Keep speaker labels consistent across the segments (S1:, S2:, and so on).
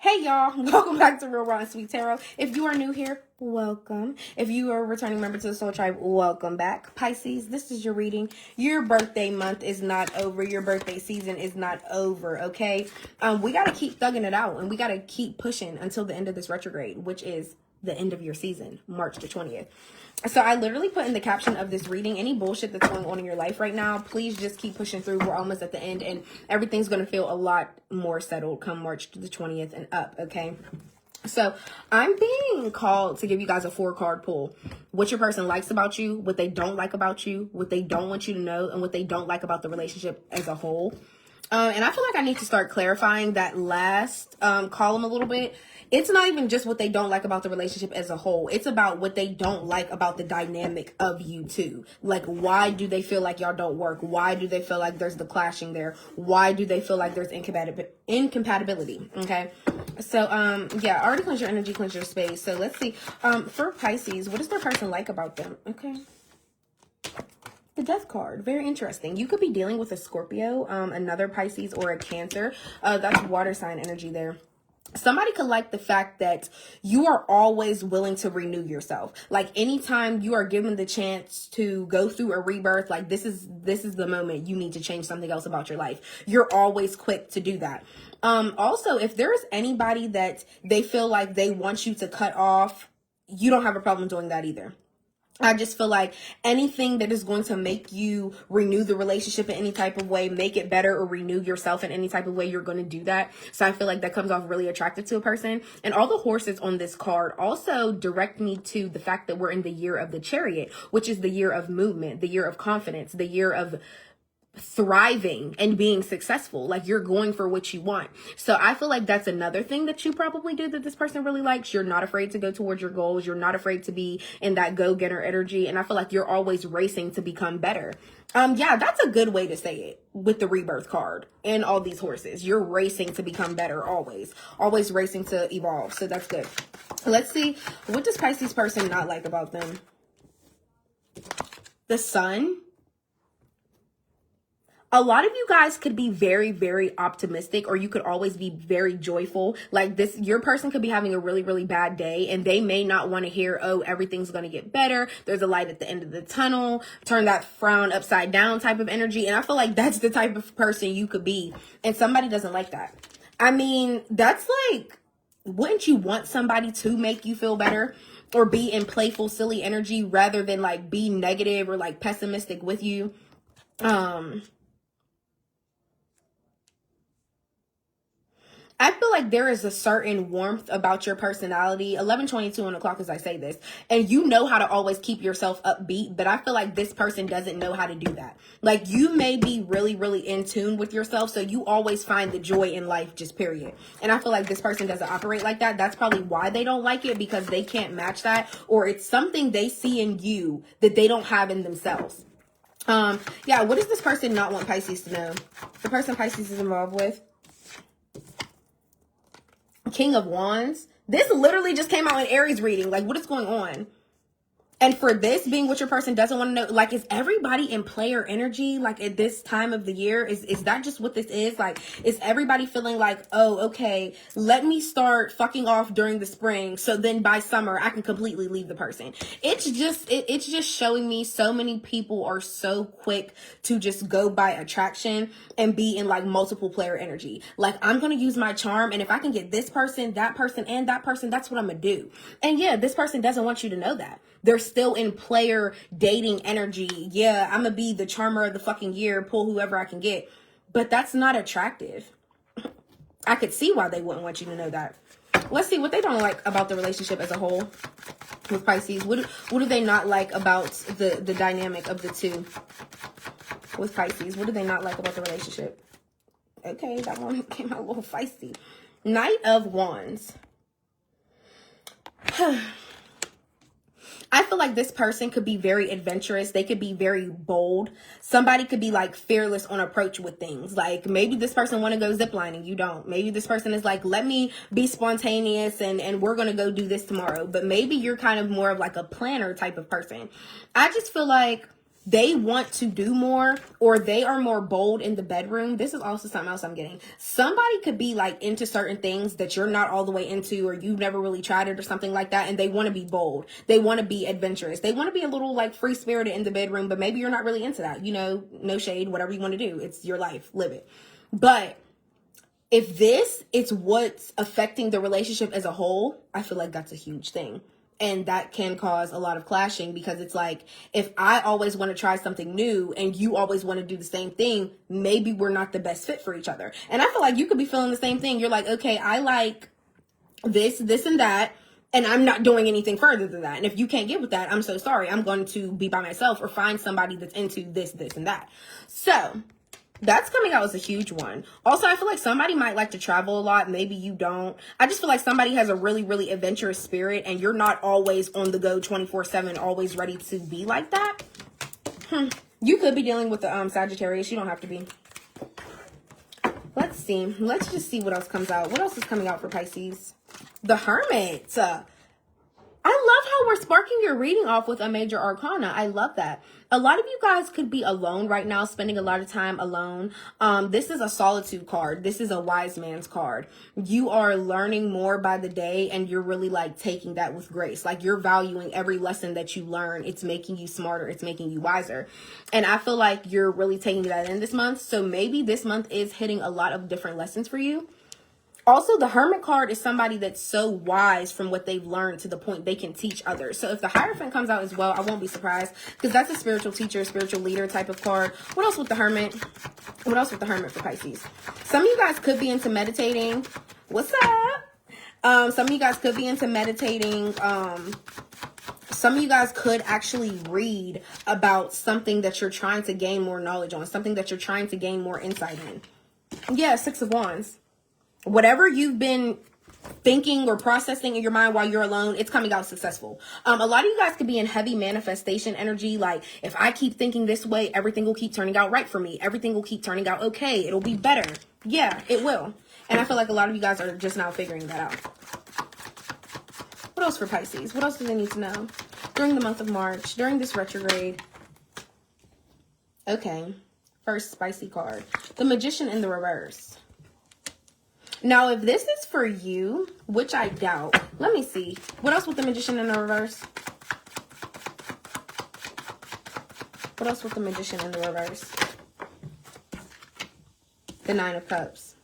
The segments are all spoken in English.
S1: Hey y'all, welcome back to Real Raw and Sweet Tarot. If you are new here, welcome. If you are a returning member to the Soul Tribe, welcome back. Pisces, this is your reading. Your birthday month is not over. Your birthday season is not over, okay? We got to keep thugging it out and we got to keep pushing until the end of this retrograde, which is the end of your season, March the 20th. So I literally put in the caption of this reading, any bullshit that's going on in your life right now, please just keep pushing through. We're almost at the end and everything's going to feel a lot more settled come March the 20th and up, okay? So I'm being called to give you guys a 4-card pull. What your person likes about you, what they don't like about you, what they don't want you to know, and what they don't like about the relationship as a whole. And I feel like I need to start clarifying that last column a little bit. It's not even just what they don't like about the relationship as a whole. It's about what they don't like about the dynamic of you two. Like, why do they feel like y'all don't work? Why do they feel like there's the clashing there? Why do they feel like there's incompatibility? Okay. So, yeah, already cleanse your energy, cleanse your space. So let's see. For Pisces, what does their person like about them? Okay. The Death card, very interesting. You could be dealing with a Scorpio, another Pisces, or a Cancer. That's water sign energy there. Somebody could like the fact that you are always willing to renew yourself. Like anytime you are given the chance to go through a rebirth, like this is the moment you need to change something else about your life. You're always quick to do that. Also, if there is anybody that they feel like they want you to cut off, you don't have a problem doing that either. I just feel like anything that is going to make you renew the relationship in any type of way, make it better, or renew yourself in any type of way, you're going to do that. So I feel like that comes off really attractive to a person. And all the horses on this card also direct me to the fact that we're in the year of the Chariot, which is the year of movement, the year of confidence, the year of thriving and being successful. Like you're going for what you want. So I feel like that's another thing that you probably do that this person really likes. You're not afraid to go towards your goals. You're not afraid to be in that go-getter energy. And I feel like you're always racing to become better. Yeah, that's a good way to say it with the rebirth card and all these horses. You're racing to become better always racing to evolve. So that's good. Let's see. What does Pisces person not like about them? The Sun. A lot of you guys could be very, very optimistic, or you could always be very joyful. Like this, your person could be having a really, really bad day and they may not want to hear, oh, everything's going to get better. There's a light at the end of the tunnel. Turn that frown upside down type of energy. And I feel like that's the type of person you could be. And somebody doesn't like that. I mean, that's like, wouldn't you want somebody to make you feel better? Or be in playful, silly energy rather than like be negative or like pessimistic with you? I feel like there is a certain warmth about your personality. 11:22 on the clock as I say this. And you know how to always keep yourself upbeat. But I feel like this person doesn't know how to do that. Like you may be really, really in tune with yourself. So you always find the joy in life, just period. And I feel like this person doesn't operate like that. That's probably why they don't like it, because they can't match that. Or it's something they see in you that they don't have in themselves. Yeah, what does this person not want Pisces to know? The person Pisces is involved with. King of Wands. This literally just came out in Aries reading. Like, what is going on? And for this being what your person doesn't want to know, like, is everybody in player energy? Like at this time of the year, is that just what this is? Like, is everybody feeling like, oh, okay, let me start fucking off during the spring, so then by summer I can completely leave the person. It's just showing me so many people are so quick to just go by attraction and be in like multiple player energy. Like, I'm gonna use my charm, and if I can get this person, that person, and that person, that's what I'm gonna do. And yeah, this person doesn't want you to know that. They're still in player dating energy. Yeah, I'm gonna be the charmer of the fucking year, pull whoever I can get. But that's not attractive. I could see why they wouldn't want you to know that. Let's see what they don't like about the relationship as a whole with Pisces. What do they not like about the dynamic of the two with Pisces? What do they not like about the relationship? Okay, that one came out a little feisty. Knight of Wands. I feel like this person could be very adventurous. They could be very bold. Somebody could be like fearless on approach with things. Like maybe this person want to go ziplining. You don't. Maybe this person is like, let me be spontaneous and we're going to go do this tomorrow. But maybe you're kind of more of like a planner type of person. I just feel like they want to do more, or they are more bold in the bedroom. This is also something else I'm getting. Somebody could be like into certain things that you're not all the way into, or you've never really tried it or something like that. And they want to be bold. They want to be adventurous. They want to be a little like free spirited in the bedroom, but maybe you're not really into that. You know, no shade, whatever you want to do. It's your life. Live it. But if it's what's affecting the relationship as a whole, I feel like that's a huge thing. And that can cause a lot of clashing, because it's like, if I always want to try something new and you always want to do the same thing, maybe we're not the best fit for each other. And I feel like you could be feeling the same thing. You're like, okay, I like this, and that, and I'm not doing anything further than that. And if you can't get with that, I'm so sorry. I'm going to be by myself or find somebody that's into this, and that. So that's coming out as a huge one. Also, I feel like somebody might like to travel a lot. Maybe you don't. I just feel like somebody has a really, really adventurous spirit, and you're not always on the go 24/7, always ready to be like that. You could be dealing with the Sagittarius. You don't have to be. Let's see. Let's just see what else comes out. What else is coming out for Pisces? The Hermit. I love how we're sparking your reading off with a major arcana. I love that. A lot of you guys could be alone right now, spending a lot of time alone. This is a solitude card. This is a wise man's card. You are learning more by the day, and you're really like taking that with grace. Like, you're valuing every lesson that you learn. It's making you smarter. It's making you wiser. And I feel like you're really taking that in this month. So maybe this month is hitting a lot of different lessons for you. Also, the Hermit card is somebody that's so wise from what they've learned to the point they can teach others. So if the Hierophant comes out as well, I won't be surprised, because that's a spiritual teacher, spiritual leader type of card. What else with the Hermit? What else with the Hermit for Pisces? Some of you guys could be into meditating. What's up? Some of you guys could be into meditating. Some of you guys could actually read about something that you're trying to gain more knowledge on, something that you're trying to gain more insight in. Yeah, Six of Wands. Whatever you've been thinking or processing in your mind while you're alone, it's coming out successful. A lot of you guys could be in heavy manifestation energy. Like, if I keep thinking this way, everything will keep turning out right for me. Everything will keep turning out okay. It'll be better. Yeah, it will. And I feel like a lot of you guys are just now figuring that out. What else for Pisces? What else do they need to know during the month of March, during this retrograde? Okay. First spicy card. The Magician in the reverse. Now, if this is for you, which I doubt, let me see. What else with the Magician in the reverse? What else with the Magician in the reverse? The Nine of Cups.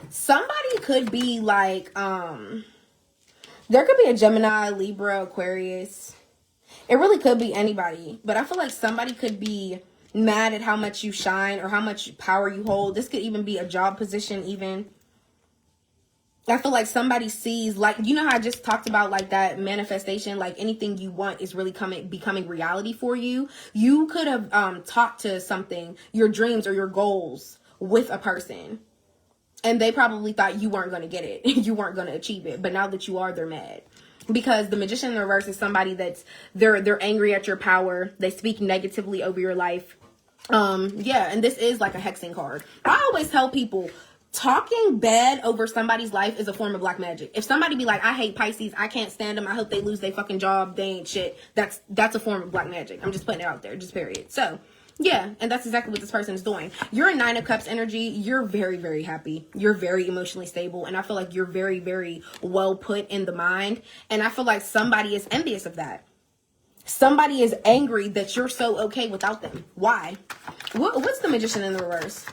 S1: Somebody could be like, there could be a Gemini, Libra, Aquarius. It really could be anybody, but I feel like somebody could be mad at how much you shine or how much power you hold. This could even be a job position even. I feel like somebody sees, like, you know how I just talked about like that manifestation, like anything you want is really becoming reality for you. You could have talked to something, your dreams or your goals, with a person, and they probably thought you weren't going to get it. You weren't going to achieve it. But now that you are, they're mad. Because the Magician in the reverse is somebody that's, they're angry at your power. They speak negatively over your life. Yeah, and this is like a hexing card. I always tell people, talking bad over somebody's life is a form of black magic. If somebody be like, I hate Pisces, I can't stand them, I hope they lose their fucking job, they ain't shit, that's a form of black magic. I'm just putting it out there, just period. So yeah, and that's exactly what this person is doing. You're in Nine of Cups energy. You're very, very happy. You're very emotionally stable. And I feel like you're very, very well put in the mind. And I feel like somebody is envious of that. Somebody is angry that you're so okay without them. Why? What's the Magician in the reverse?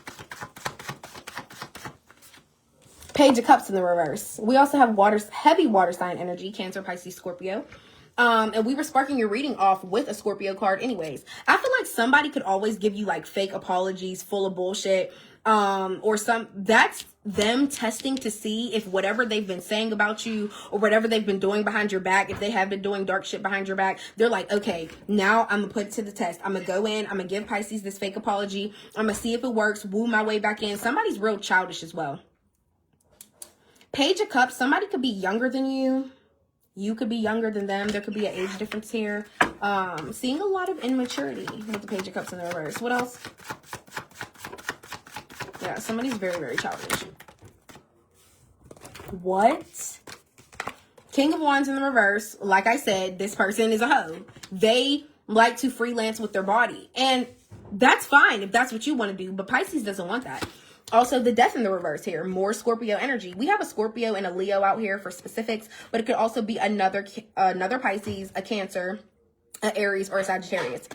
S1: Page of Cups in the reverse. We also have heavy water sign energy, Cancer, Pisces, Scorpio. And we were sparking your reading off with a Scorpio card anyways. I feel like somebody could always give you like fake apologies full of bullshit. Or that's them testing to see if whatever they've been saying about you or whatever they've been doing behind your back, if they have been doing dark shit behind your back, they're like, okay, now I'm gonna put it to the test. I'm gonna go in, I'm gonna give Pisces this fake apology. I'm gonna see if it works, woo my way back in. Somebody's real childish as well. Page of Cups, somebody could be younger than you. You could be younger than them. There could be an age difference here. Seeing a lot of immaturity with the Page of Cups in the reverse. What else? Yeah, somebody's very, very childish. What? King of Wands in the reverse, like I said, this person is a hoe. They like to freelance with their body. And that's fine if that's what you want to do. But Pisces doesn't want that. Also, the Death in the reverse here. More Scorpio energy. We have a Scorpio and a Leo out here for specifics. But it could also be another Pisces, a Cancer, an Aries, or a Sagittarius.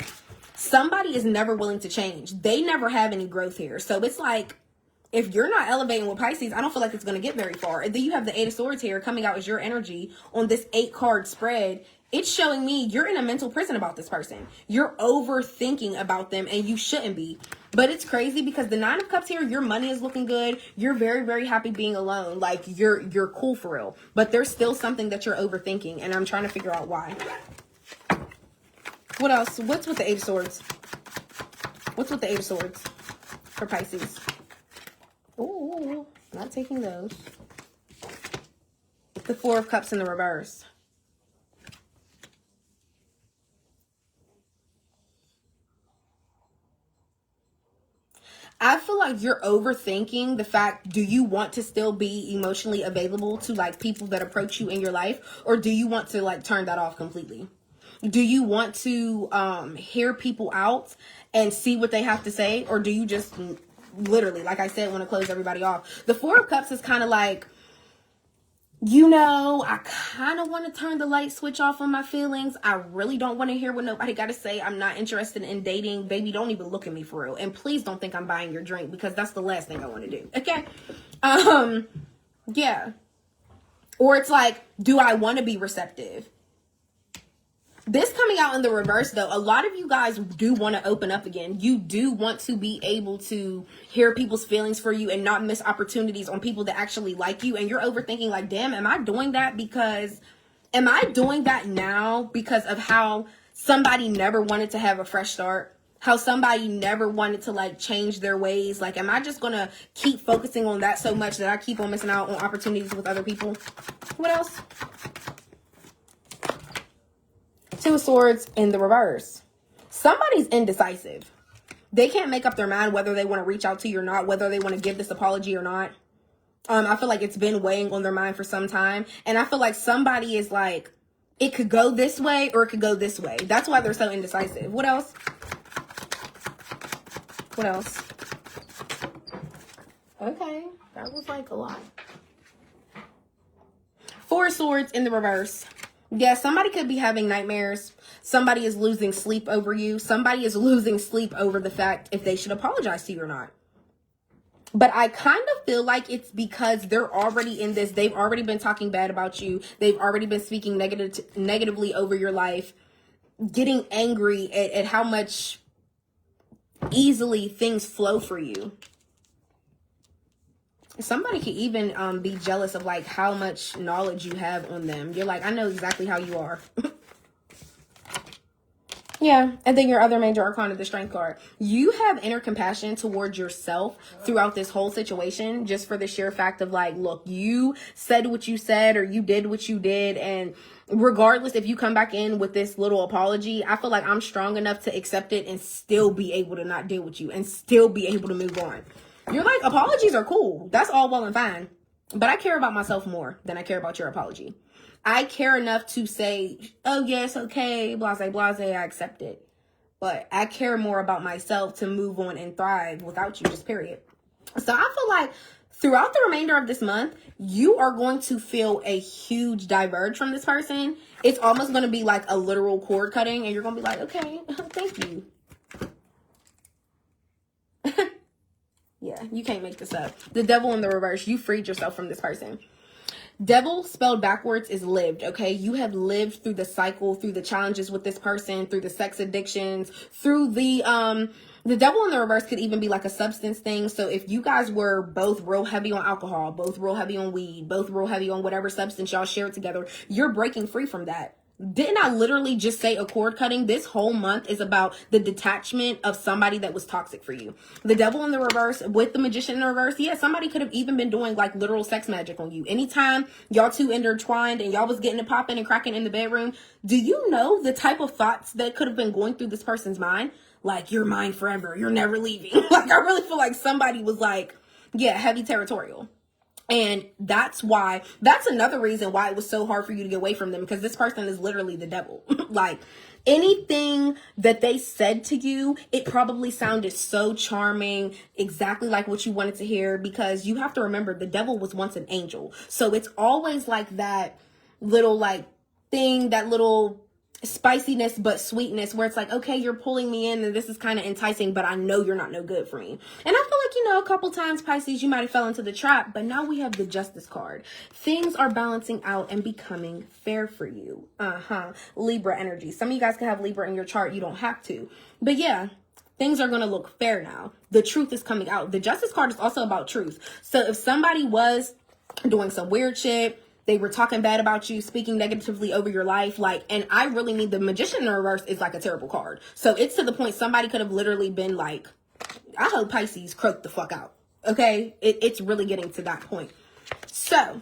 S1: Somebody is never willing to change. They never have any growth here. So it's like, if you're not elevating with Pisces, I don't feel like it's going to get very far. And then you have the 8 of Swords here coming out as your energy on this 8-card spread. It's showing me you're in a mental prison about this person. You're overthinking about them, and you shouldn't be. But it's crazy because the 9 of Cups here, your money is looking good. You're very, very happy being alone. Like, you're cool for real. But there's still something that you're overthinking, and I'm trying to figure out why. What else? What's with the 8 of Swords? What's with the 8 of Swords for Pisces? Ooh, not taking those. The 4 of Cups in the reverse. I feel like you're overthinking the fact, do you want to still be emotionally available to like people that approach you in your life? Or do you want to like turn that off completely? Do you want to hear people out and see what they have to say? Or do you just literally, like I said, want to close everybody off? The 4 of Cups is kind of like, you know, I kind of want to turn the light switch off on my feelings. I really don't want to hear what nobody got to say. I'm not interested in dating. Baby, don't even look at me for real. And please don't think I'm buying your drink, because that's the last thing I want to do. Okay? Yeah. Or it's like, do I want to be receptive? This coming out in the reverse, though, a lot of you guys do want to open up again. You do want to be able to hear people's feelings for you and not miss opportunities on people that actually like you. And you're overthinking like, damn, am I doing that now because of how somebody never wanted to have a fresh start? How somebody never wanted to like change their ways? Like, am I just going to keep focusing on that so much that I keep on missing out on opportunities with other people? What else? 2 of Swords in the reverse. Somebody's indecisive. They can't make up their mind whether they want to reach out to you or not, whether they want to give this apology or not. I feel like it's been weighing on their mind for some time. And I feel like somebody is like, it could go this way or it could go this way. That's why they're so indecisive. What else? What else? Okay, that was like a lot. 4 of Swords in the reverse. Yeah, somebody could be having nightmares. Somebody is losing sleep over you. Somebody is losing sleep over the fact if they should apologize to you or not. But I kind of feel like it's because they're already in this. They've already been talking bad about you. They've already been speaking negatively over your life. Getting angry at how much easily things flow for you. Somebody could even be jealous of like how much knowledge you have on them. You're like, I know exactly how you are. Yeah. And then your other major arcana, the Strength card. You have inner compassion towards yourself throughout this whole situation, just for the sheer fact of like, look, you said what you said or you did what you did. And regardless if you come back in with this little apology, I feel like I'm strong enough to accept it and still be able to not deal with you and still be able to move on. You're like, apologies are cool. That's all well and fine. But I care about myself more than I care about your apology. I care enough to say, oh, yes, okay, blase, blase, I accept it. But I care more about myself to move on and thrive without you, just period. So I feel like throughout the remainder of this month, you are going to feel a huge diverge from this person. It's almost going to be like a literal cord cutting. And you're going to be like, okay, thank you. Yeah, you can't make this up. The Devil in the reverse. You freed yourself from this person. Devil spelled backwards is lived, okay? You have lived through the cycle, through the challenges with this person, through the sex addictions, through the devil in the reverse could even be like a substance thing. So if you guys were both real heavy on alcohol, both real heavy on weed, both real heavy on whatever substance y'all shared together, you're breaking free from that. Didn't I literally just say a cord cutting? This whole month is about the detachment of somebody that was toxic for you. The Devil in the reverse with the Magician in the reverse. Yeah, somebody could have even been doing like literal sex magic on you. Anytime y'all two intertwined and y'all was getting it popping and cracking in the bedroom, do you know the type of thoughts that could have been going through this person's mind? Like, you're mine forever. You're never leaving. Like, I really feel like somebody was like, yeah, heavy territorial. And that's another reason why it was so hard for you to get away from them, because this person is literally the devil. Like, anything that they said to you, it probably sounded so charming, exactly like what you wanted to hear, because you have to remember the devil was once an angel. So it's always like that little like thing, that little spiciness but sweetness, where it's like, okay, you're pulling me in and this is kind of enticing, but I know you're not no good for me. And I feel like, a couple times, Pisces, you might have fell into the trap, but now we have the Justice card. Things are balancing out and becoming fair for you. Libra energy. Some of you guys can have Libra in your chart. You don't have to, but yeah, things are going to look fair now. The truth is coming out. The Justice card is also about truth. So if somebody was doing some weird shit, they were talking bad about you, speaking negatively over your life, like, and I really need the Magician in reverse is like a terrible card. So it's to the point somebody could have literally been like, I hope Pisces croak the fuck out. Okay? It's really getting to that point. So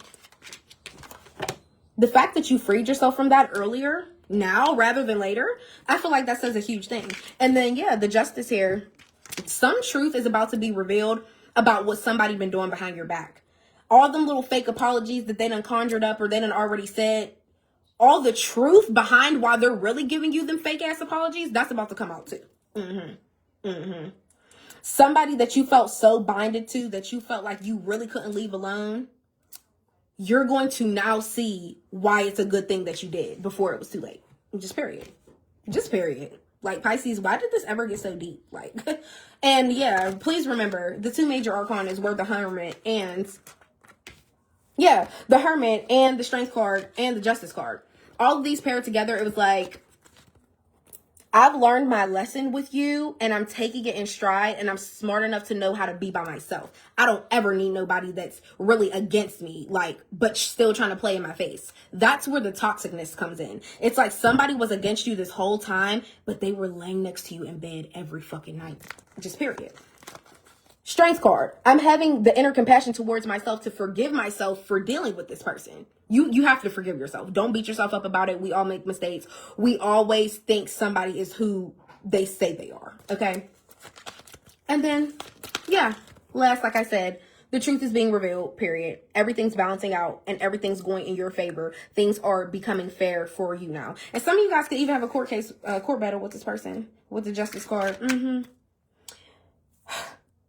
S1: the fact that you freed yourself from that earlier, now rather than later, I feel like that says a huge thing. And then, yeah, the Justice here, some truth is about to be revealed about what somebody been doing behind your back. All them little fake apologies that they done conjured up or they done already said, all the truth behind why they're really giving you them fake ass apologies, that's about to come out too. Somebody that you felt so binded to, that you felt like you really couldn't leave alone, you're going to now see why it's a good thing that you did before it was too late. Just period. Like, Pisces, why did this ever get so deep? Like, and yeah, please remember the two major arcanas were the Hermit and the Strength card and the Justice card. All of these paired together, it was like, I've learned my lesson with you and I'm taking it in stride, and I'm smart enough to know how to be by myself. I don't ever need nobody that's really against me, like, but still trying to play in my face. That's where the toxicness comes in. It's like somebody was against you this whole time, but they were laying next to you in bed every fucking night. Just period. Strength card. I'm having the inner compassion towards myself to forgive myself for dealing with this person. You have to forgive yourself. Don't beat yourself up about it. We all make mistakes. We always think somebody is who they say they are. Okay. And then, yeah, last, like I said, the truth is being revealed, period. Everything's balancing out and everything's going in your favor. Things are becoming fair for you now. And some of you guys could even have a court case, court battle with this person with the Justice card.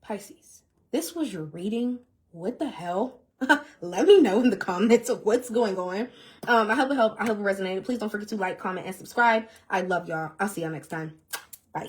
S1: Pisces, this was your reading. What the hell? Let me know in the comments of what's going on. I hope it helped. I hope it resonated. Please don't forget to like, comment, and subscribe. I love y'all. I'll see y'all next time. Bye.